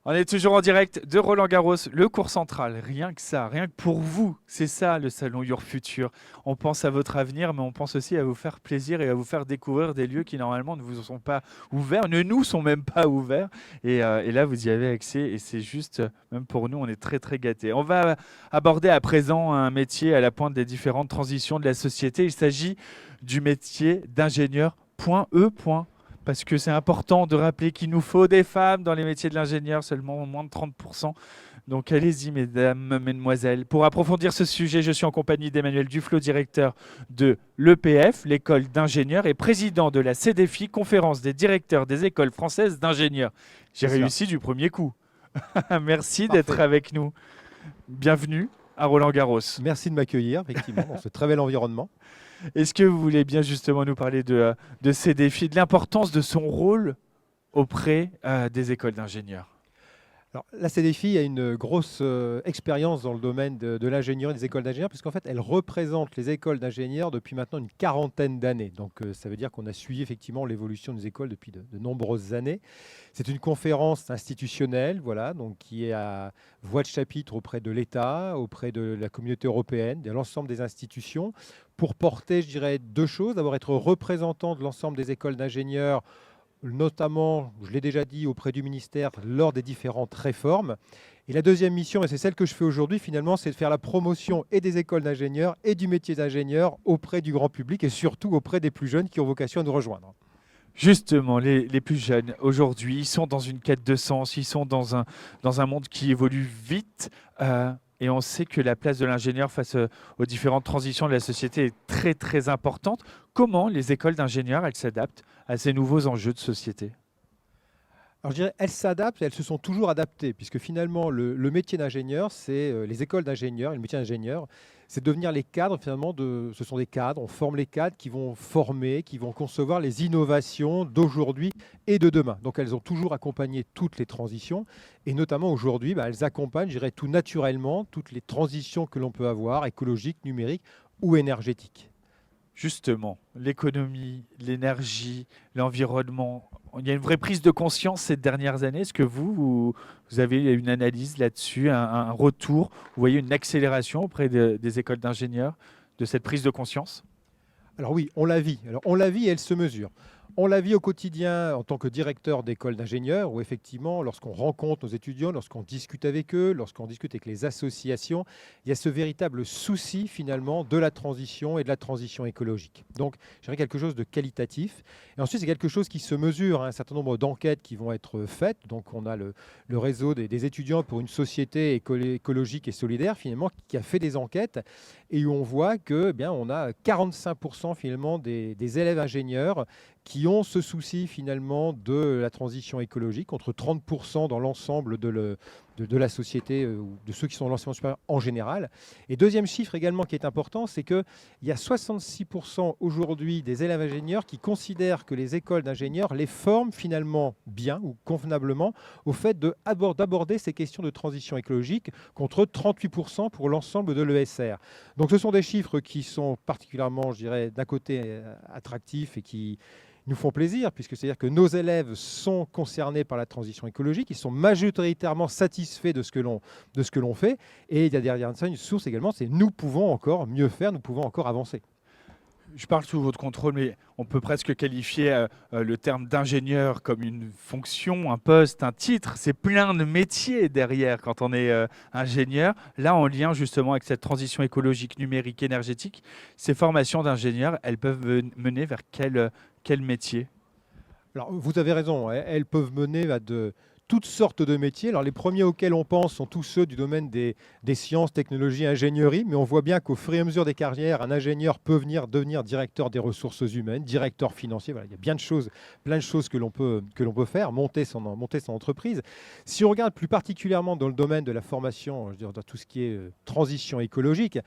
On est toujours en direct de Roland-Garros, le cours central. Rien que ça, rien que pour vous, c'est ça le salon Your Future. On pense à votre avenir, mais on pense aussi à vous faire plaisir et à vous faire découvrir des lieux qui normalement ne vous sont pas ouverts, ne nous sont même pas ouverts. Et là, vous y avez accès et c'est juste, même pour nous, on est très très gâtés. On va aborder à présent un métier à la pointe des différentes transitions de la société. Il s'agit du métier d'ingénieur. .e. Parce que c'est important de rappeler qu'il nous faut des femmes dans les métiers de l'ingénieur, seulement moins de 30%. Donc allez-y, mesdames, mesdemoiselles. Pour approfondir ce sujet, je suis en compagnie d'Emmanuel Duflot, directeur de l'EPF, l'école d'ingénieurs, et président de la CDFI, conférence des directeurs des écoles françaises d'ingénieurs. J'ai C'est cela. réussi du premier coup. Merci d'être Parfait. avec nous. Bienvenue à Roland-Garros. Merci de m'accueillir, effectivement, dans ce très bel environnement. Est-ce que vous voulez bien justement nous parler de ces défis, de l'importance de son rôle auprès des écoles d'ingénieurs? Alors, la CDFI a une grosse expérience dans le domaine de l'ingénierie et des écoles d'ingénieurs, puisqu'en fait, elle représente les écoles d'ingénieurs depuis maintenant une quarantaine d'années. Donc, ça veut dire qu'on a suivi effectivement l'évolution des écoles depuis de nombreuses années. C'est une conférence institutionnelle, voilà, donc qui est à voix de chapitre auprès de l'État, auprès de la communauté européenne, de l'ensemble des institutions, pour porter, je dirais, deux choses. D'abord, être représentant de l'ensemble des écoles d'ingénieurs, notamment, je l'ai déjà dit, auprès du ministère lors des différentes réformes. Et la deuxième mission, et c'est celle que je fais aujourd'hui finalement, c'est de faire la promotion et des écoles d'ingénieurs et du métier d'ingénieur auprès du grand public et surtout auprès des plus jeunes qui ont vocation à nous rejoindre. Justement, les plus jeunes, aujourd'hui, ils sont dans une quête de sens, ils sont dans un monde qui évolue vite. Et on sait que la place de l'ingénieur face aux différentes transitions de la société est très, très importante. Comment les écoles d'ingénieurs, elles s'adaptent à ces nouveaux enjeux de société? Alors je dirais, elles s'adaptent, elles se sont toujours adaptées, puisque finalement le métier d'ingénieur, c'est les écoles d'ingénieurs, et le métier d'ingénieur, c'est devenir les cadres finalement ce sont des cadres, on forme les cadres qui vont former, qui vont concevoir les innovations d'aujourd'hui et de demain. Donc elles ont toujours accompagné toutes les transitions, et notamment aujourd'hui, elles accompagnent, je dirais, tout naturellement toutes les transitions que l'on peut avoir, écologiques, numériques ou énergétiques. Justement, l'économie, l'énergie, l'environnement. Il y a une vraie prise de conscience ces dernières années. Est-ce que vous avez une analyse là-dessus, un retour? Vous voyez une accélération auprès des écoles d'ingénieurs de cette prise de conscience? Alors oui, on la vit. Alors on la vit et elle se mesure. On la vit au quotidien en tant que directeur d'école d'ingénieurs, où effectivement, lorsqu'on rencontre nos étudiants, lorsqu'on discute avec eux, lorsqu'on discute avec les associations, il y a ce véritable souci finalement de la transition et de la transition écologique. Donc, je dirais quelque chose de qualitatif. Et ensuite, c'est quelque chose qui se mesure, hein, un certain nombre d'enquêtes qui vont être faites. Donc, on a le réseau des étudiants pour une société écologique et solidaire, finalement, qui a fait des enquêtes et où on voit que, eh bien, on a 45% finalement des élèves ingénieurs qui ont ce souci finalement de la transition écologique, contre 30% dans l'ensemble de la société ou de ceux qui sont dans l'enseignement supérieur en général. Et deuxième chiffre également qui est important, c'est qu'il y a 66% aujourd'hui des élèves ingénieurs qui considèrent que les écoles d'ingénieurs les forment finalement bien ou convenablement au fait d'aborder ces questions de transition écologique, contre 38% pour l'ensemble de l'ESR. Donc ce sont des chiffres qui sont particulièrement, je dirais, d'un côté attractifs et qui nous font plaisir, puisque c'est-à-dire que nos élèves sont concernés par la transition écologique, ils sont majoritairement satisfaits de ce que l'on fait, et il y a derrière ça une source également, c'est nous pouvons encore mieux faire, nous pouvons encore avancer. Je parle sous votre contrôle, mais on peut presque qualifier le terme d'ingénieur comme une fonction, un poste, un titre. C'est plein de métiers derrière quand on est ingénieur. Là, en lien justement avec cette transition écologique, numérique, énergétique, ces formations d'ingénieurs, elles peuvent mener vers quel métier? Alors, vous avez raison, elles peuvent mener à toutes sortes de métiers. Alors, les premiers auxquels on pense sont tous ceux du domaine des sciences, technologies, ingénierie, mais on voit bien qu'au fur et à mesure des carrières, un ingénieur peut devenir directeur des ressources humaines, directeur financier. Voilà, il y a bien de choses, plein de choses que l'on peut faire, monter son entreprise. Si on regarde plus particulièrement dans le domaine de la formation, je veux dire, dans tout ce qui est transition écologique,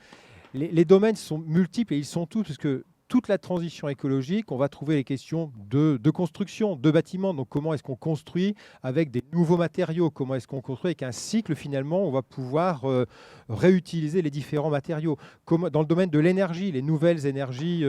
les domaines sont multiples et ils sont tous, parce que toute la transition écologique, on va trouver les questions de construction, de bâtiments. Donc, comment est-ce qu'on construit avec des nouveaux matériaux? Comment est-ce qu'on construit avec un cycle, finalement, on va pouvoir réutiliser les différents matériaux? Dans le domaine de l'énergie, les nouvelles énergies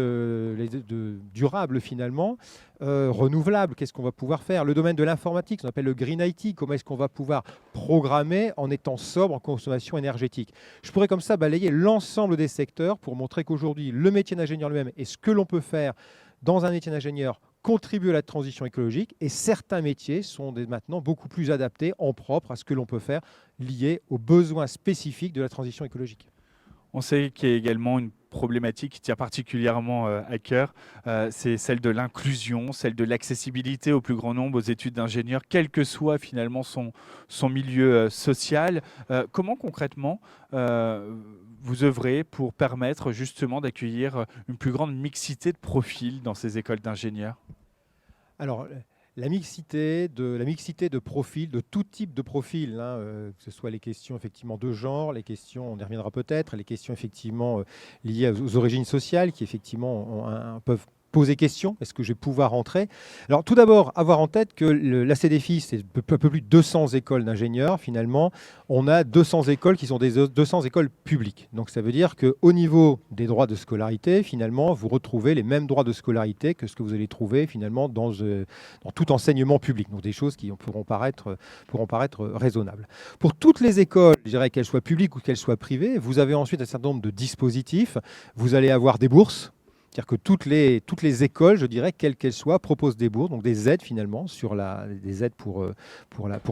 durables, finalement, renouvelables, qu'est-ce qu'on va pouvoir faire? Le domaine de l'informatique, ce qu'on appelle le Green IT, comment est-ce qu'on va pouvoir programmer en étant sobre en consommation énergétique? Je pourrais comme ça balayer l'ensemble des secteurs pour montrer qu'aujourd'hui, le métier d'ingénieur lui-même et ce que l'on peut faire dans un métier d'ingénieur contribue à la transition écologique, et certains métiers sont maintenant beaucoup plus adaptés en propre à ce que l'on peut faire lié aux besoins spécifiques de la transition écologique. On sait qu'il y a également une problématique qui tient particulièrement à cœur, c'est celle de l'inclusion, celle de l'accessibilité au plus grand nombre aux études d'ingénieur, quel que soit finalement son milieu social. Comment concrètement vous œuvrez pour permettre justement d'accueillir une plus grande mixité de profils dans ces écoles d'ingénieurs? Alors, la mixité de profils, de tout type de profils, hein, que ce soit les questions effectivement de genre, les questions, on y reviendra peut-être, les questions effectivement liées aux origines sociales qui effectivement peuvent poser question, est-ce que je vais pouvoir entrer? Alors tout d'abord, avoir en tête que la CDFI, c'est un peu plus de 200 écoles d'ingénieurs, finalement, on a 200 écoles qui sont des 200 écoles publiques. Donc ça veut dire qu'au niveau des droits de scolarité, finalement, vous retrouvez les mêmes droits de scolarité que ce que vous allez trouver finalement dans tout enseignement public. Donc des choses qui pourront paraître raisonnables. Pour toutes les écoles, je dirais qu'elles soient publiques ou qu'elles soient privées, vous avez ensuite un certain nombre de dispositifs. Vous allez avoir des bourses. C'est-à-dire que toutes les écoles, je dirais, quelles qu'elles soient, proposent des bourses, donc des aides finalement, des aides pour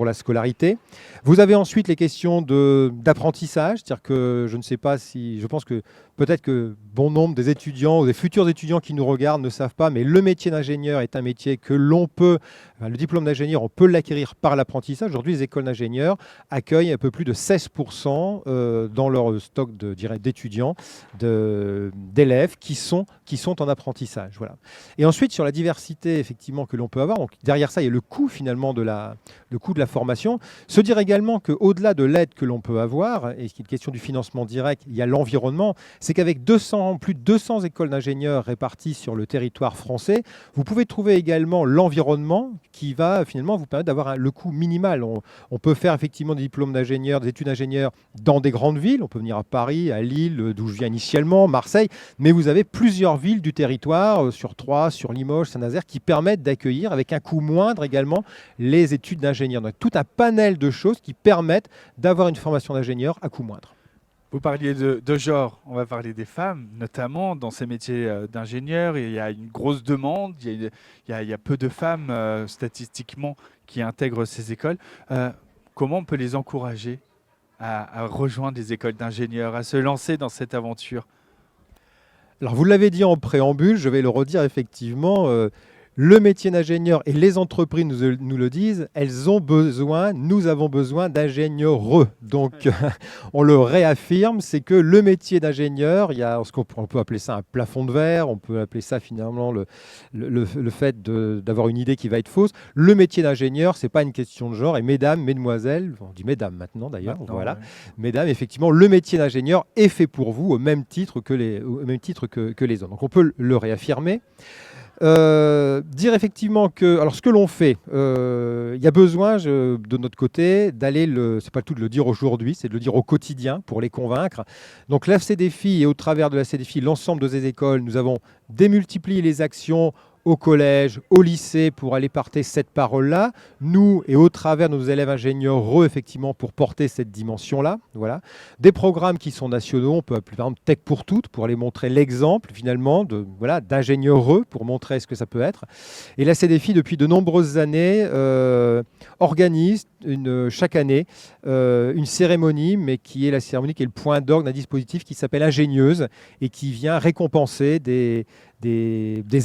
la scolarité. Vous avez ensuite les questions d'apprentissage, c'est-à-dire que je ne sais pas si, je pense que peut-être que bon nombre des étudiants ou des futurs étudiants qui nous regardent ne savent pas, mais le métier d'ingénieur est un métier que l'on peut, le diplôme d'ingénieur, on peut l'acquérir par l'apprentissage. Aujourd'hui, les écoles d'ingénieurs accueillent un peu plus de 16% dans leur stock d'étudiants, d'élèves qui sont en apprentissage. Voilà. Et ensuite, sur la diversité effectivement que l'on peut avoir, donc derrière ça, il y a le coût finalement le coût de la formation. Se dire également qu'au-delà de l'aide que l'on peut avoir, et ce qui est une question du financement direct, il y a l'environnement, c'est qu'avec plus de 200 écoles d'ingénieurs réparties sur le territoire français, vous pouvez trouver également l'environnement qui va finalement vous permettre d'avoir le coût minimal. On peut faire effectivement des diplômes d'ingénieurs, des études d'ingénieurs dans des grandes villes, on peut venir à Paris, à Lille, d'où je viens initialement, Marseille, mais vous avez plusieurs villes du territoire, sur Troyes, sur Limoges, Saint-Nazaire, qui permettent d'accueillir avec un coût moindre également les études d'ingénieurs. Donc tout un panel de choses qui permettent d'avoir une formation d'ingénieur à coût moindre. Vous parliez de genre, on va parler des femmes, notamment dans ces métiers d'ingénieurs. Il y a une grosse demande, il y a peu de femmes statistiquement qui intègrent ces écoles. Comment on peut les encourager à rejoindre des écoles d'ingénieurs, à se lancer dans cette aventure? Alors vous l'avez dit en préambule, je vais le redire effectivement, le métier d'ingénieur et les entreprises nous le disent, nous avons besoin d'ingénieurs. Donc on le réaffirme, c'est que le métier d'ingénieur, il y a on peut appeler ça un plafond de verre, on peut appeler ça finalement le fait d'avoir une idée qui va être fausse. Le métier d'ingénieur, c'est pas une question de genre, et mesdames, mesdemoiselles, on dit mesdames maintenant d'ailleurs, voilà, ouais. Mesdames, effectivement, le métier d'ingénieur est fait pour vous au même titre que les hommes. Donc on peut le réaffirmer. Dire effectivement que, alors ce que l'on fait, il y a besoin de notre côté d'aller, c'est pas tout de le dire aujourd'hui, c'est de le dire au quotidien pour les convaincre. Donc la CDFI et au travers de la CDFI, l'ensemble de ces écoles, nous avons démultiplié les actions au collège, au lycée pour aller porter cette parole-là, nous et au travers de nos élèves ingénieurs, effectivement, pour porter cette dimension-là. Voilà. Des programmes qui sont nationaux, on peut appeler par exemple Tech pour toutes, pour aller montrer l'exemple finalement d'ingénieurs pour montrer ce que ça peut être. Et la CDFI, depuis de nombreuses années, organise chaque année une cérémonie, mais qui est la cérémonie qui est le point d'orgue d'un dispositif qui s'appelle Ingénieuse et qui vient récompenser des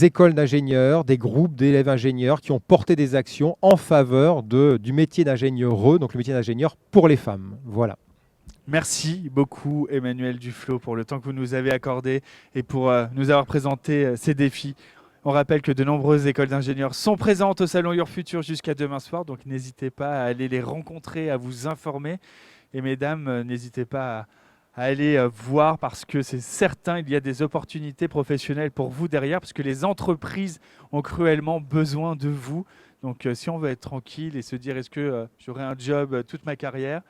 écoles d'ingénieurs, des groupes d'élèves ingénieurs qui ont porté des actions en faveur du métier d'ingénieur, donc le métier d'ingénieur pour les femmes. Voilà. Merci beaucoup Emmanuel Duflot pour le temps que vous nous avez accordé et pour nous avoir présenté ces défis. On rappelle que de nombreuses écoles d'ingénieurs sont présentes au Salon Your Future jusqu'à demain soir, donc n'hésitez pas à aller les rencontrer, à vous informer. Et mesdames, n'hésitez pas à aller voir parce que c'est certain, il y a des opportunités professionnelles pour vous derrière parce que les entreprises ont cruellement besoin de vous. Donc si on veut être tranquille et se dire est-ce que j'aurai un job toute ma carrière,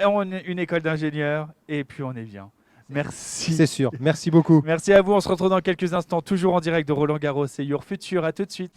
on est une école d'ingénieurs et puis on est bien. Merci. C'est sûr. Merci beaucoup. Merci à vous. On se retrouve dans quelques instants, toujours en direct de Roland Garros et Your Future. À tout de suite.